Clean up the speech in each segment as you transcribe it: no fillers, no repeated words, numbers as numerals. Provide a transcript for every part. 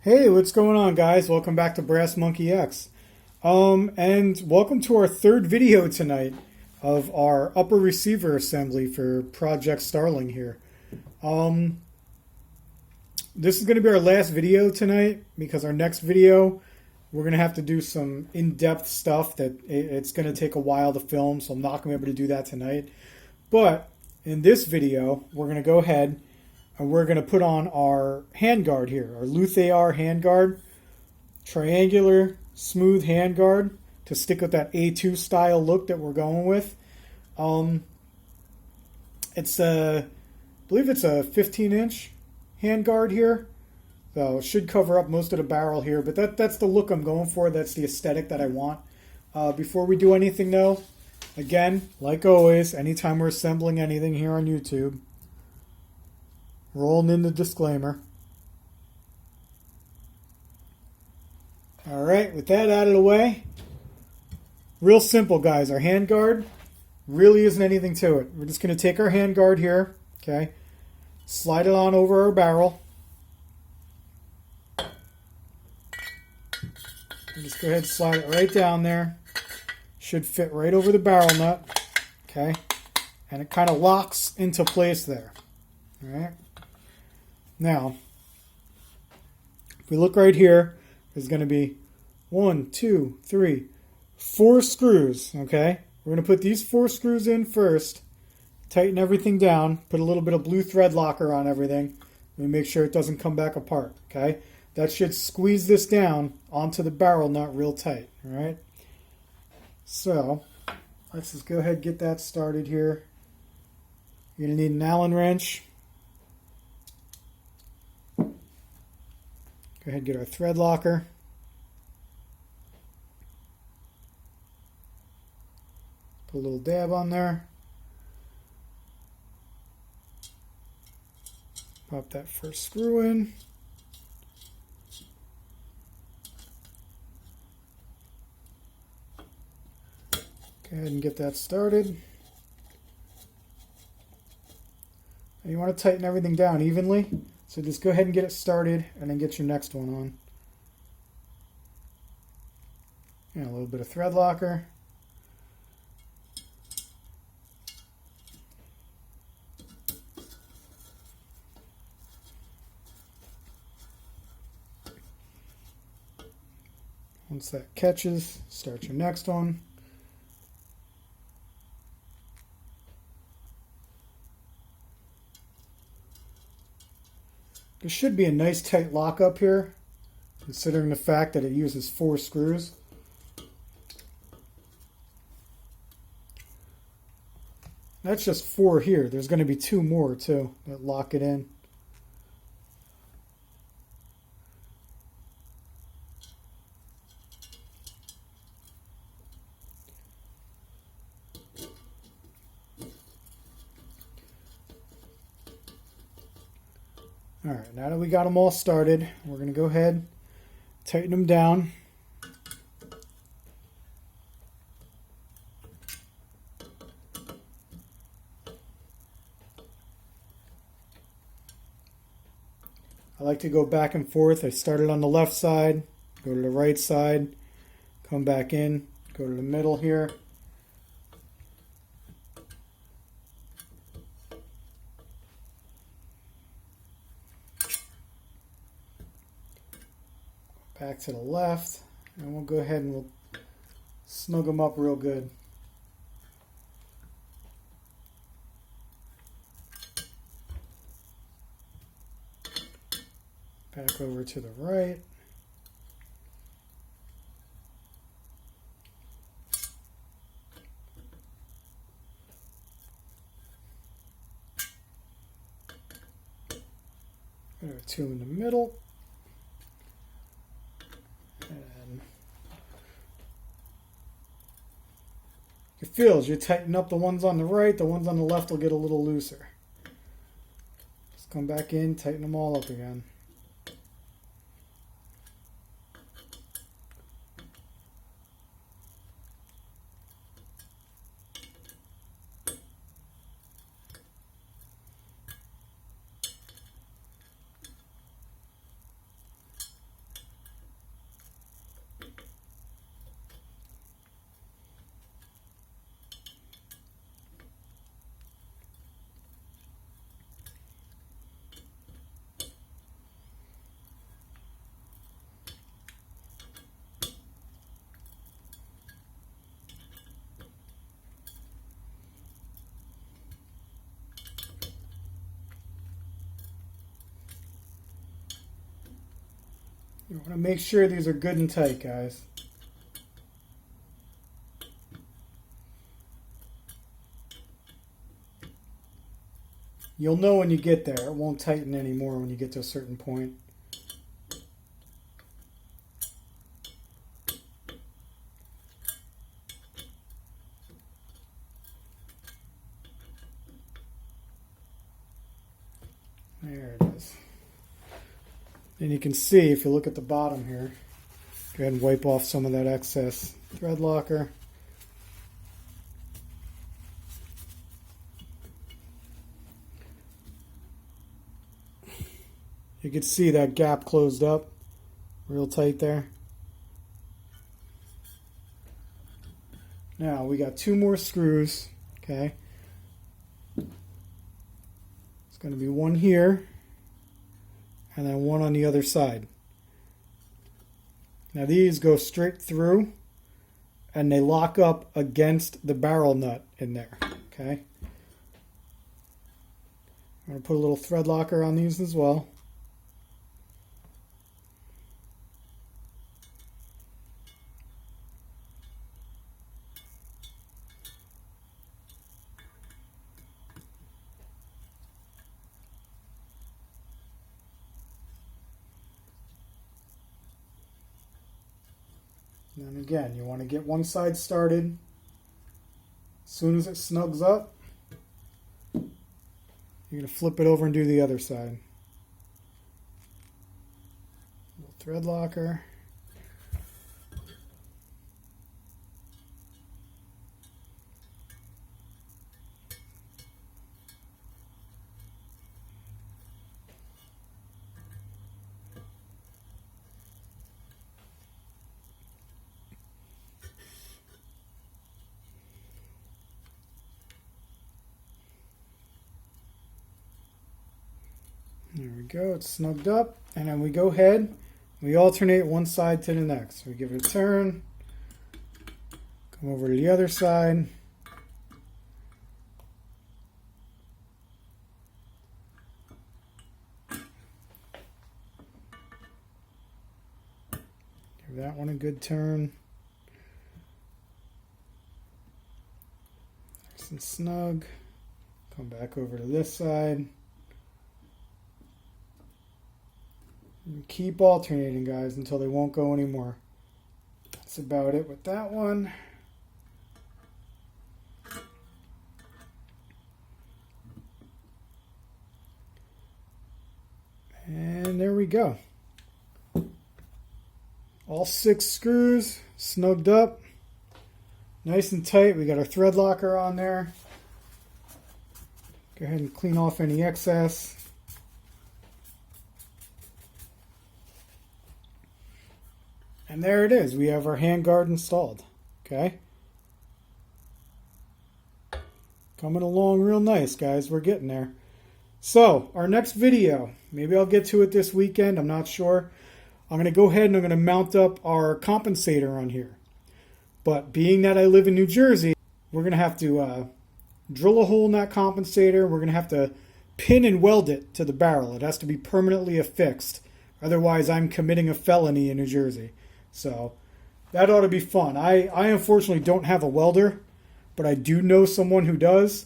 Hey, what's going on, guys? Welcome back to Brass Monkey X. And welcome to our third video tonight of our upper receiver assembly for Project Starling here. This is going to be our last video tonight because our next video we're going to have to do some in-depth stuff that it's going to take a while to film, so I'm not going to be able to do that tonight. But in this video, we're going to go ahead and we're going to put on our handguard here, our LuthAR handguard, triangular, smooth handguard to stick with that A2 style look that we're going with. I believe it's a 15-inch handguard here, so it should cover up most of the barrel here. But that's the look I'm going for. That's the aesthetic that I want. Before we do anything, though, again, like always, anytime we're assembling anything here on YouTube, rolling in the disclaimer. All right, with that out of the way, real simple, guys. Our handguard really isn't anything to it. We're just going to take our handguard here, okay, slide it on over our barrel. And just go ahead and slide it right down there. Should fit right over the barrel nut, okay, and it kind of locks into place there. All right. Now, if we look right here, there's going to be 1, 2, 3, 4 screws, okay? We're going to put these 4 screws in first, tighten everything down, put a little bit of blue thread locker on everything, and make sure it doesn't come back apart, okay? That should squeeze this down onto the barrel nut real tight, all right? So, let's just go ahead and get that started here. You're going to need an Allen wrench. Go ahead and get our thread locker. Put a little dab on there. Pop that first screw in. Go ahead and get that started. And you want to tighten everything down evenly. So just go ahead and get it started and then get your next one on. And a little bit of thread locker. Once that catches, start your next one. There should be a nice tight lock up here, considering the fact that it uses 4 screws. That's just 4 here. There's going to be 2 more too that lock it in. All right, now that we got them all started, we're going to go ahead, tighten them down. I like to go back and forth. I started on the left side, go to the right side, come back in, go to the middle here. Back to the left, and we'll go ahead and we'll snug them up real good. Back over to the right. There are 2 in the middle. And it feels, you tighten up the ones on the right, the ones on the left will get a little looser. Just come back in, tighten them all up again. You want to make sure these are good and tight, guys. You'll know when you get there. It won't tighten anymore when you get to a certain point. There it is. And you can see, if you look at the bottom here, go ahead and wipe off some of that excess thread locker. You can see that gap closed up real tight there. Now we got 2 more screws, okay? It's going to be one here and then one on the other side. Now these go straight through and they lock up against the barrel nut in there, okay? I'm going to put a little thread locker on these as well. And then again, you want to get one side started. As soon as it snugs up, you're going to flip it over and do the other side. Little thread locker. There we go, it's snugged up, and then we go ahead, we alternate one side to the next. We give it a turn, come over to the other side, give that one a good turn, nice and snug, come back over to this side. Keep alternating, guys, until they won't go anymore. That's about it with that one. And there we go. All 6 screws snugged up. Nice and tight. We got our thread locker on there. Go ahead and clean off any excess. And there it is. We have our handguard installed. Okay. Coming along real nice, guys. We're getting there. So, our next video, maybe I'll get to it this weekend. I'm not sure. I'm going to go ahead and I'm going to mount up our compensator on here. But being that I live in New Jersey, we're going to have to drill a hole in that compensator. We're going to have to pin and weld it to the barrel. It has to be permanently affixed. Otherwise, I'm committing a felony in New Jersey. So that ought to be fun. I unfortunately don't have a welder, but I do know someone who does.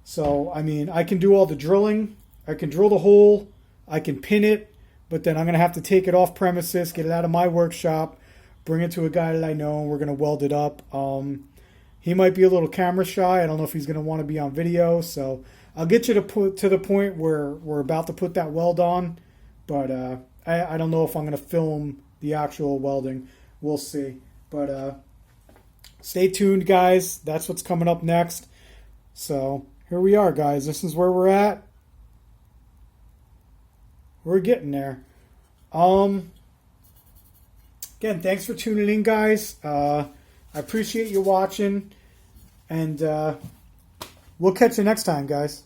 So, I mean, I can do all the drilling. I can drill the hole. I can pin it. But then I'm going to have to take it off premises, get it out of my workshop, bring it to a guy that I know, and we're going to weld it up. He might be a little camera shy. I don't know if he's going to want to be on video. So I'll get you to the point where we're about to put that weld on. But I don't know if I'm going to film the actual welding. We'll see. But stay tuned, guys. That's what's coming up next. So here we are, guys. This is where we're at. We're getting there. Again, thanks for tuning in, guys. I appreciate you watching. And we'll catch you next time, guys.